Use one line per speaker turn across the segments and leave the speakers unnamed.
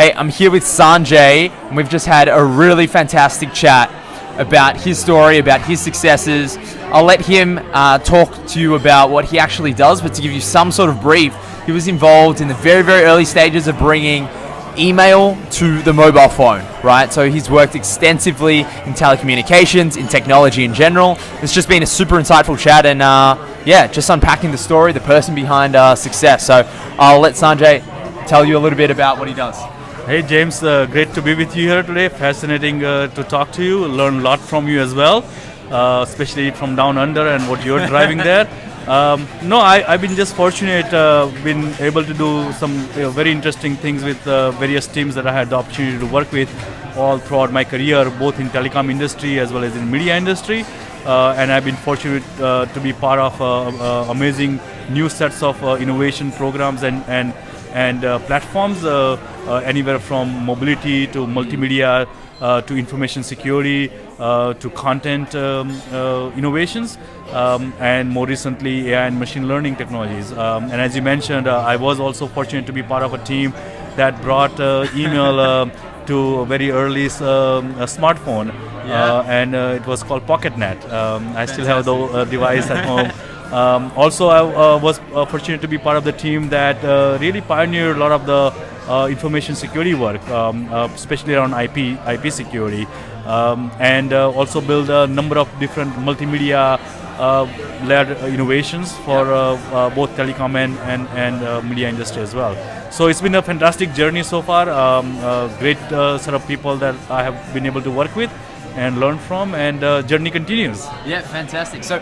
Hey, I'm here with Sanjay, and we've just had a really fantastic chat about his story, about his successes. I'll let him talk to you about what he actually does, but to give you some sort of brief, he was involved in the very, very early stages of bringing email to the mobile phone, right? So he's worked extensively in telecommunications, in technology in general. It's just been a super insightful chat, and yeah, just unpacking the story, the person behind success. So I'll let Sanjay tell you a little bit about what he does.
Hey James, great to be with you here today. Fascinating to talk to you, learn a lot from you as well, especially from down under and what you're driving there. I've been just fortunate, been able to do some very interesting things with various teams that I had the opportunity to work with all throughout my career, both in telecom industry as well as in media industry. And I've been fortunate to be part of amazing new sets of innovation programs and platforms, anywhere from mobility to multimedia to information security to content innovations, and more recently AI and machine learning technologies. And as you mentioned, I was also fortunate to be part of a team that brought email to a very early smartphone, and it was called PocketNet. I still have the device at home. Also, I was fortunate to be part of the team that really pioneered a lot of the information security work, especially around IP security, and also build a number of different multimedia-led innovations for both telecom and media industry as well. So it's been a fantastic journey so far. Great set of people that I have been able to work with and learn from, and journey continues.
Yeah, fantastic. So,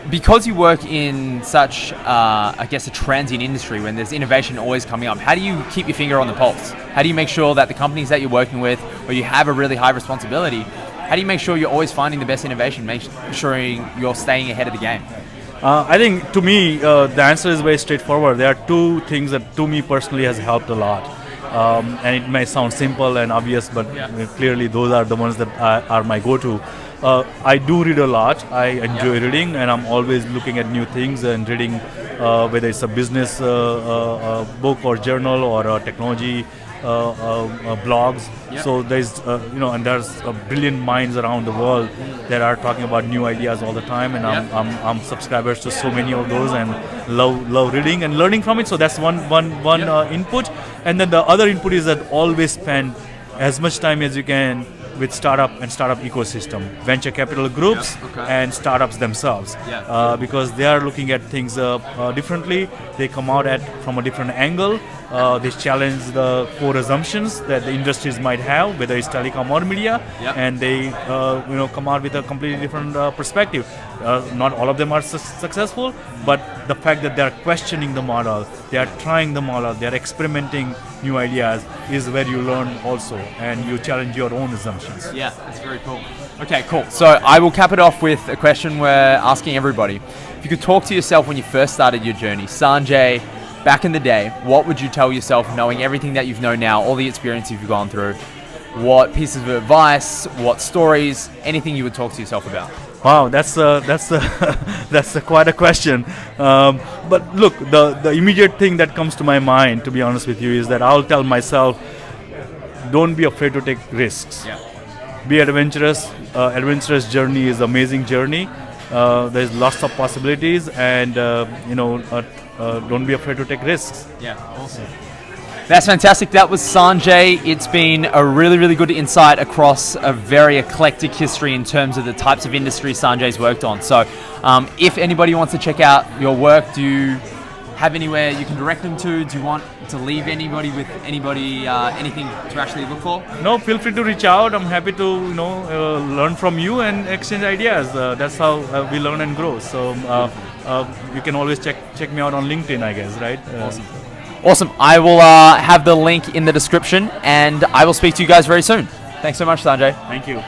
because you work in such, I guess, a transient industry when there's innovation always coming up, how do you keep your finger on the pulse? How do you make sure that the companies that you're working with, or you have a really high responsibility, how do you make sure you're always finding the best innovation, make sure you're staying ahead of the game?
I think, to me, the answer is very straightforward. There are two things that, to me personally, has helped a lot. And it may sound simple and obvious, but clearly those are the ones that are my go-to. I do read a lot. I enjoy reading, and I'm always looking at new things and reading, whether it's a business book or journal or technology blogs. So there's and there's brilliant minds around the world that are talking about new ideas all the time, and I'm subscribers to so many of those and love reading and learning from it. So that's one input, and then the other input is that always spend as much time as you can with startup and startup ecosystem, venture capital groups, and startups themselves, because they are looking at things differently. They come out from a different angle. They challenge the core assumptions that the industries might have, whether it's telecom or media, and they come out with a completely different perspective. Not all of them are successful, but the fact that they are questioning the model, they are trying the model, they are experimenting new ideas is where you learn also, and you challenge your own assumptions.
Yeah, that's very cool. Okay, cool. So I will cap it off with a question we're asking everybody. If you could talk to yourself when you first started your journey, Sanjay, back in the day, what would you tell yourself, knowing everything that you've known now, all the experience you've gone through? What pieces of advice, what stories, anything you would talk to yourself about?
Wow, that's quite a question. But look, the immediate thing that comes to my mind, to be honest with you, is that I'll tell myself, don't be afraid to take risks. Be adventurous. Adventurous journey is amazing journey. There's lots of possibilities, and don't be afraid to take risks.
Yeah, awesome. That's fantastic. That was Sanjay. It's been a really, really good insight across a very eclectic history in terms of the types of industries Sanjay's worked on. So if anybody wants to check out your work, do you have anywhere you can direct them to? Do you want to leave anybody with anything to actually look for?
No, feel free to reach out. I'm happy to learn from you and exchange ideas. That's how we learn and grow. So you can always check me out on LinkedIn, I guess, right?
Awesome. I will have the link in the description, and I will speak to you guys very soon. Thanks so much, Sanjay.
Thank you.